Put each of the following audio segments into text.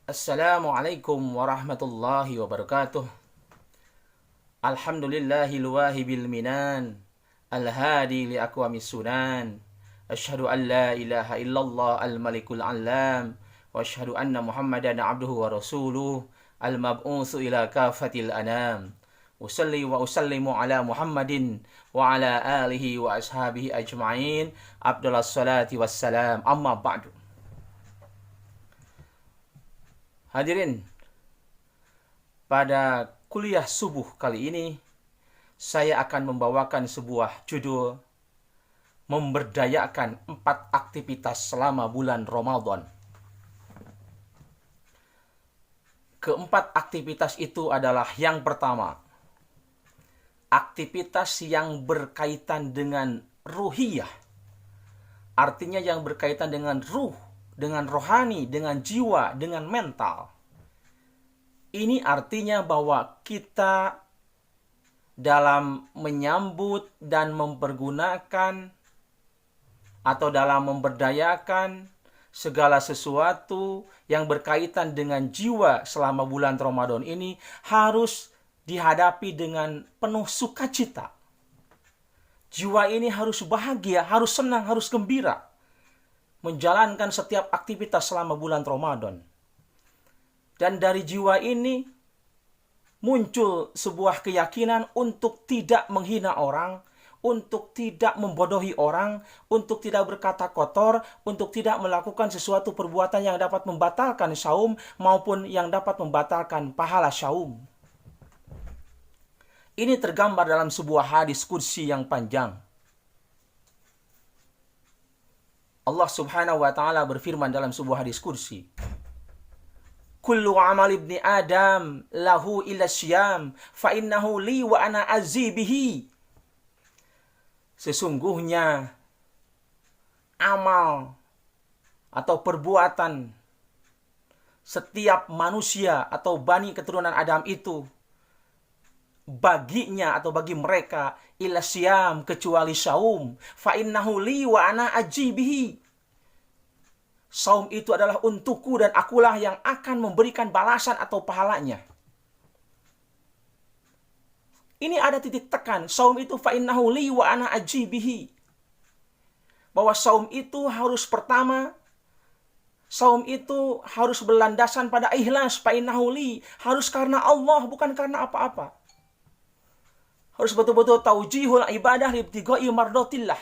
Assalamualaikum warahmatullahi wabarakatuh. Alhamdulillahil wahibil minan, al-hadi li aqwamis sunan. Asyhadu an la ilaha illallah al-malikul alam, wa asyhadu anna Muhammadan abduhu wa rasuluh, al-mab'utsu ila kafatil anam. Usalli wa usallimu ala Muhammadin wa ala alihi wa ashabihi ajma'in. Abdullah salati wassalam. Amma ba'du. Hadirin, pada kuliah subuh kali ini saya akan membawakan sebuah judul memberdayakan 4 aktivitas selama bulan Ramadan. Keempat aktivitas itu adalah yang pertama, aktivitas yang berkaitan dengan ruhiyah. Artinya yang berkaitan dengan ruh, dengan rohani, dengan jiwa, dengan mental. Ini artinya bahwa kita dalam menyambut dan mempergunakan atau dalam memberdayakan segala sesuatu yang berkaitan dengan jiwa selama bulan Ramadan ini harus dihadapi dengan penuh sukacita. Jiwa ini harus bahagia, harus senang, harus gembira menjalankan setiap aktivitas selama bulan Ramadan. Dan dari jiwa ini muncul sebuah keyakinan untuk tidak menghina orang, untuk tidak membodohi orang, untuk tidak berkata kotor, untuk tidak melakukan sesuatu perbuatan yang dapat membatalkan saum maupun yang dapat membatalkan pahala saum. Ini tergambar dalam sebuah hadis qudsi yang panjang. Allah Subhanahu wa taala berfirman dalam sebuah hadis qudsi, "Kullu amal ibni Adam lahu illa syiyam, fa innahu li wa ana azzi bihi." Sesungguhnya amal atau perbuatan setiap manusia atau bani keturunan Adam itu baginya atau bagi mereka illa syiyam, kecuali saum, fa innahu li wa ana ajibihi. Saum itu adalah untukku dan akulah yang akan memberikan balasan atau pahalanya. Ini ada titik tekan. Saum itu fa innahu li wa ana ajibihi. Bahwa saum itu harus pertama, saum itu harus berlandasan pada ikhlas, fa innahu li, harus karena Allah, bukan karena apa-apa. Harus betul-betul taujihul ibadah libtighai mardatillah.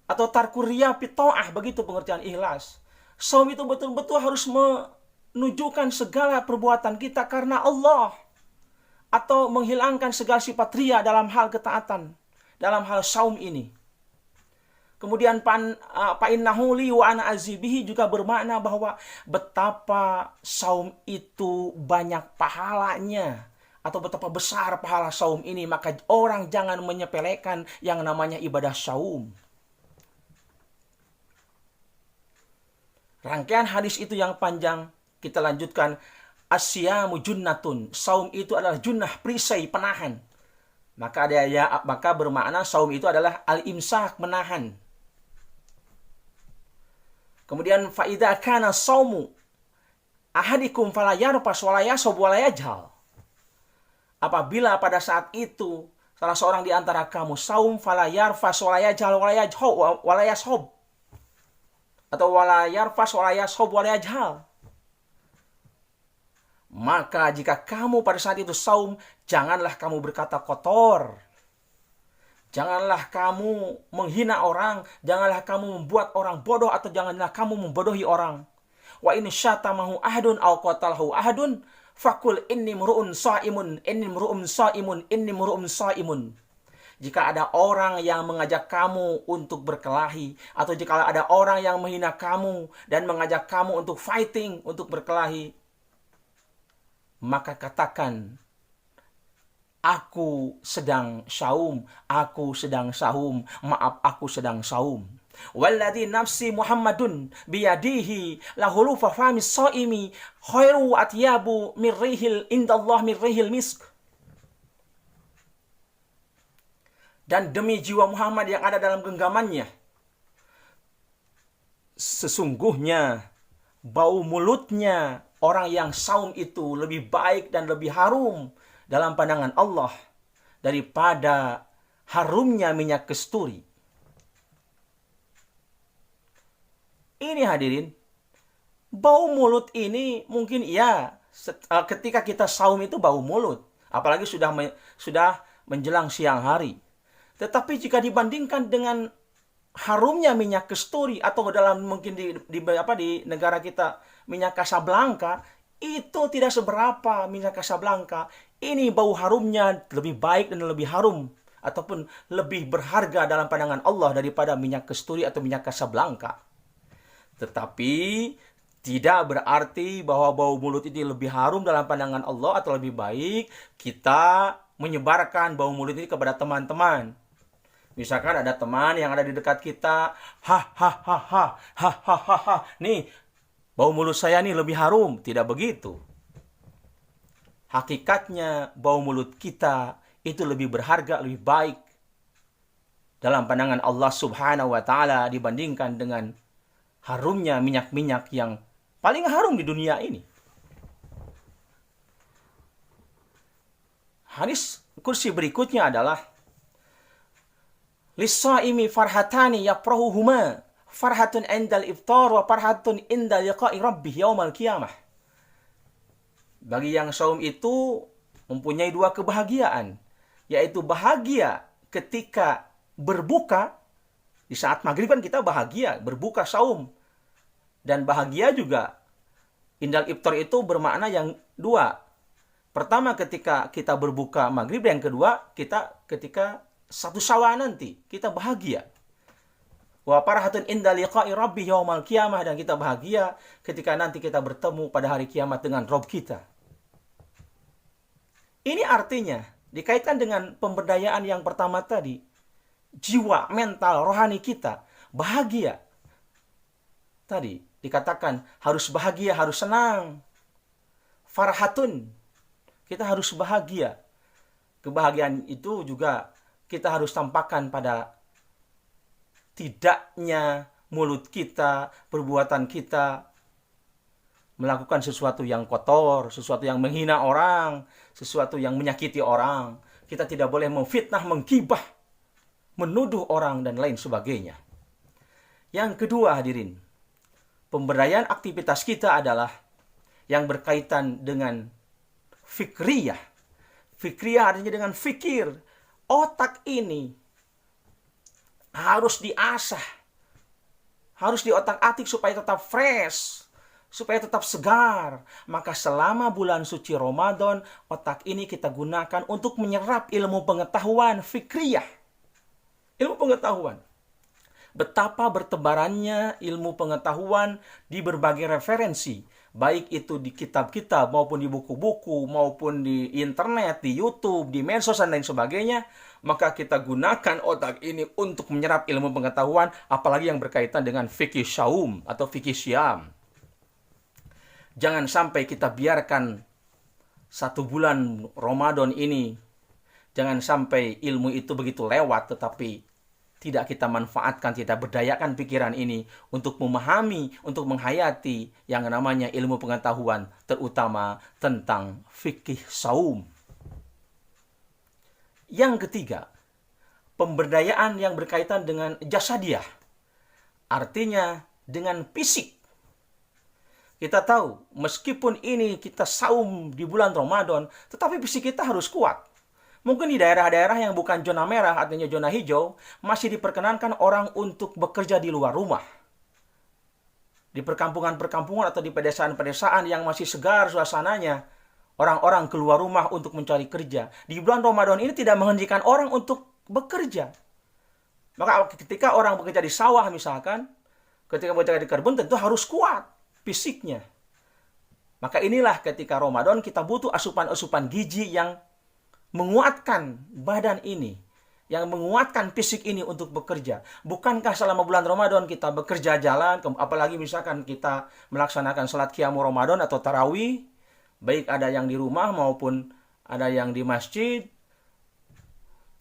Atau tarkur riya fi ta'ah, begitu pengertian ikhlas. Saum itu betul-betul harus menunjukkan segala perbuatan kita karena Allah. Atau menghilangkan segala sifat riya dalam hal ketaatan, dalam hal saum ini. Kemudian fa innahu li wa ana azibihi juga bermakna bahwa betapa saum itu banyak pahalanya. Atau betapa besar pahala saum ini, maka orang jangan menyepelekan yang namanya ibadah saum. Rangkaian hadis itu yang panjang, kita lanjutkan. Asyamu junnatun, saum itu adalah junnah, perisai, penahan. Maka bermakna saum itu adalah al-imsak, menahan. Kemudian fa idza kana saumu ahadikum fala yarfas wala yasub wala yajhal. Apabila pada saat itu salah seorang di antara kamu saum fala yarfas wala yajhal wala yashub, atau wala yarfas wala yashub wala yajhal. Maka jika kamu pada saat itu saum, janganlah kamu berkata kotor. Janganlah kamu menghina orang, janganlah kamu membuat orang bodoh, atau janganlah kamu membodohi orang. Wa in syatamahu ahadun aw qatalahu ahadun fakul inni mru'un shaimun, inni mru'un shaimun, inni mru'un shaimun. Jika ada orang yang mengajak kamu untuk berkelahi, atau jika ada orang yang menghina kamu dan mengajak kamu untuk fighting, untuk berkelahi, maka katakan, aku sedang saum, aku sedang saum, maaf, aku sedang saum. Walladzi nafsi Muhammadun biyadihi lahulu fafamis shaimi khairu atyabu mirrihil indallah mirrihil misk. Dan demi jiwa Muhammad yang ada dalam genggamannya, sesungguhnya bau mulutnya orang yang saum itu lebih baik dan lebih harum dalam pandangan Allah daripada harumnya minyak kasturi. Ini hadirin, bau mulut ini mungkin ketika kita saum itu bau mulut, apalagi sudah menjelang siang hari. Tetapi jika dibandingkan dengan harumnya minyak kasturi, atau dalam mungkin di negara kita minyak Casablanca, itu tidak seberapa minyak Casablanca. Ini bau harumnya lebih baik dan lebih harum ataupun lebih berharga dalam pandangan Allah daripada minyak kasturi atau minyak Casablanca. Tetapi tidak berarti bahwa bau mulut ini lebih harum dalam pandangan Allah atau lebih baik kita menyebarkan bau mulut ini kepada teman-teman. Misalkan ada teman yang ada di dekat kita, nih bau mulut saya nih lebih harum. Tidak begitu. Hakikatnya bau mulut kita itu lebih berharga, lebih baik dalam pandangan Allah Subhanahu wa Ta'ala dibandingkan dengan harumnya minyak-minyak yang paling harum di dunia ini. Hadis kursi berikutnya adalah Lis-shaimi farhatani yaprahuhuma, farhatun indal iftar wa farhatun inda liqa'i rabbih yaumal qiyamah. Bagi yang saum itu mempunyai dua kebahagiaan, yaitu bahagia ketika berbuka. Di saat maghrib kan kita bahagia, berbuka saum. Dan bahagia juga, indal iftar itu bermakna yang dua. Pertama ketika kita berbuka maghrib, dan yang kedua kita ketika satu Syawal nanti kita bahagia. Wa farhatun inda liqa'i rabbih yaumal qiyamah, dan kita bahagia ketika nanti kita bertemu pada hari kiamat dengan Rabb kita. Ini artinya dikaitkan dengan pemberdayaan yang pertama tadi. Jiwa, mental, rohani kita bahagia. Tadi dikatakan harus bahagia, harus senang. Farhatun, kita harus bahagia. Kebahagiaan itu juga kita harus tampakkan pada tidaknya mulut kita, perbuatan kita melakukan sesuatu yang kotor, sesuatu yang menghina orang, sesuatu yang menyakiti orang. Kita tidak boleh memfitnah, menggibah, menuduh orang, dan lain sebagainya. Yang kedua hadirin, pemberdayaan aktivitas kita adalah yang berkaitan dengan fikriyah. Fikriyah artinya dengan fikir. Otak ini harus diasah, harus diotak-atik supaya tetap fresh, supaya tetap segar. Maka selama bulan suci Ramadan, otak ini kita gunakan untuk menyerap ilmu pengetahuan fikriyah. Ilmu pengetahuan. Betapa bertebarannya ilmu pengetahuan di berbagai referensi. Baik itu di kitab-kitab, maupun di buku-buku, maupun di internet, di YouTube, di medsos, dan lain sebagainya. Maka kita gunakan otak ini untuk menyerap ilmu pengetahuan, apalagi yang berkaitan dengan fikih syaum atau fikih syam. Jangan sampai kita biarkan satu bulan Ramadan ini, jangan sampai ilmu itu begitu lewat, tetapi tidak kita manfaatkan, tidak berdayakan pikiran ini untuk memahami, untuk menghayati yang namanya ilmu pengetahuan, terutama tentang fikih saum. Yang ketiga, pemberdayaan yang berkaitan dengan jasadiah. Artinya dengan fisik. Kita tahu, meskipun ini kita saum di bulan Ramadan, tetapi fisik kita harus kuat. Mungkin di daerah-daerah yang bukan zona merah, artinya zona hijau, masih diperkenankan orang untuk bekerja di luar rumah. Di perkampungan-perkampungan atau di pedesaan-pedesaan yang masih segar suasananya, orang-orang keluar rumah untuk mencari kerja. Di bulan Ramadan ini tidak menghentikan orang untuk bekerja. Maka ketika orang bekerja di sawah misalkan, ketika bekerja di kebun tentu harus kuat fisiknya. Maka inilah ketika Ramadan kita butuh asupan-asupan gizi yang menguatkan badan ini, yang menguatkan fisik ini untuk bekerja. Bukankah selama bulan Ramadan kita bekerja jalan, apalagi misalkan kita melaksanakan salat qiyamul Ramadan atau tarawih, baik ada yang di rumah maupun ada yang di masjid.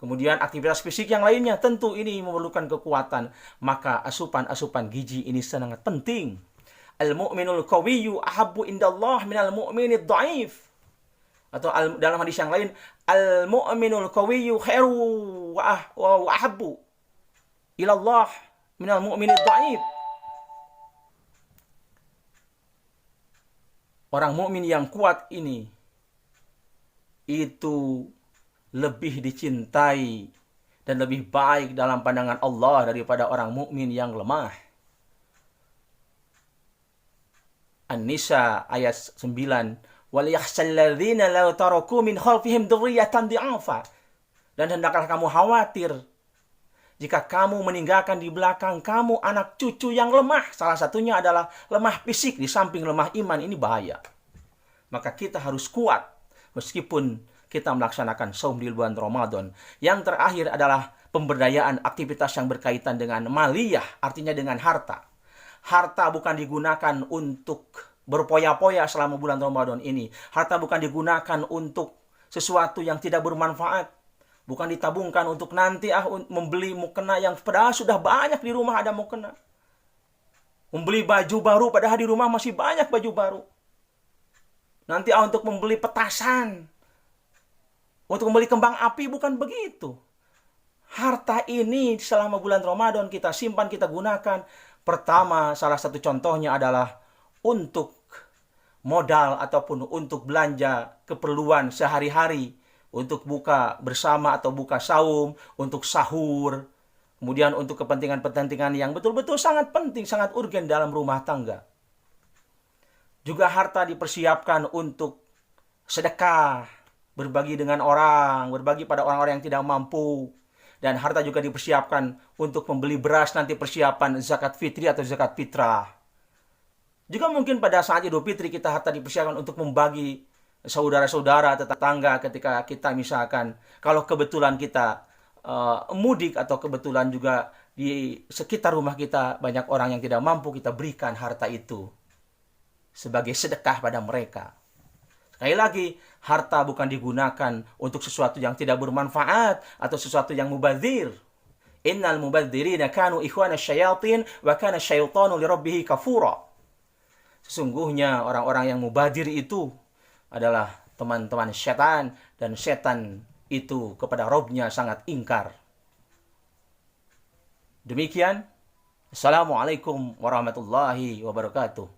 Kemudian aktivitas fisik yang lainnya, tentu ini memerlukan kekuatan. Maka asupan-asupan gizi ini sangat penting. al-mu'minul qawiyyu ahabbu indallah minal mu'minid dha'if. Atau dalam hadis yang lain, al-mu'minul qawiyyu khairu wa ahabbu ilallah minal mu'minid dha'if. Orang mukmin yang kuat ini itu lebih dicintai dan lebih baik dalam pandangan Allah daripada orang mukmin yang lemah. An-Nisa ayat 9, وَلْيَخْشَى الَّذِينَ لَوْ تَرَكُوا مِنْ خَلْفِهِمْ ذُرِّيَّةً ضِعَافًا. Dan hendaklah kamu khawatir jika kamu meninggalkan di belakang kamu anak cucu yang lemah. Salah satunya adalah lemah fisik, di samping lemah iman. Ini bahaya. Maka kita harus kuat meskipun kita melaksanakan saum di bulan Ramadan. Yang terakhir adalah pemberdayaan aktivitas yang berkaitan dengan maliyah, artinya dengan harta. Harta bukan digunakan untuk berpoya-poya selama bulan Ramadan ini. Harta bukan digunakan untuk sesuatu yang tidak bermanfaat. Bukan ditabungkan untuk nanti membeli mukena yang padahal sudah banyak di rumah ada mukena. Membeli baju baru padahal di rumah masih banyak baju baru. Nanti untuk membeli petasan. Untuk membeli kembang api, bukan begitu. Harta ini selama bulan Ramadan kita simpan, kita gunakan. Pertama, salah satu contohnya adalah untuk modal ataupun untuk belanja keperluan sehari-hari. Untuk buka bersama atau buka saum, untuk sahur. Kemudian untuk kepentingan-kepentingan yang betul-betul sangat penting, sangat urgen dalam rumah tangga. Juga harta dipersiapkan untuk sedekah, berbagi dengan orang, berbagi pada orang-orang yang tidak mampu. Dan harta juga dipersiapkan untuk membeli beras, nanti persiapan zakat fitri atau zakat fitrah. Juga mungkin pada saat Idul Fitri kita harta dipersiapkan untuk membagi saudara-saudara, tetangga ketika kita misalkan, kalau kebetulan kita mudik atau kebetulan juga di sekitar rumah kita banyak orang yang tidak mampu, kita berikan harta itu sebagai sedekah pada mereka. Sekali lagi, harta bukan digunakan untuk sesuatu yang tidak bermanfaat atau sesuatu yang mubadzir. Innal mubadzirina kanu ikhwana syayatin wa kana syaitanu lirabbih kafura. Sesungguhnya orang-orang yang mubadzir itu adalah teman-teman setan, dan setan itu kepada Rabb-nya sangat ingkar. Demikian. Assalamualaikum warahmatullahi wabarakatuh.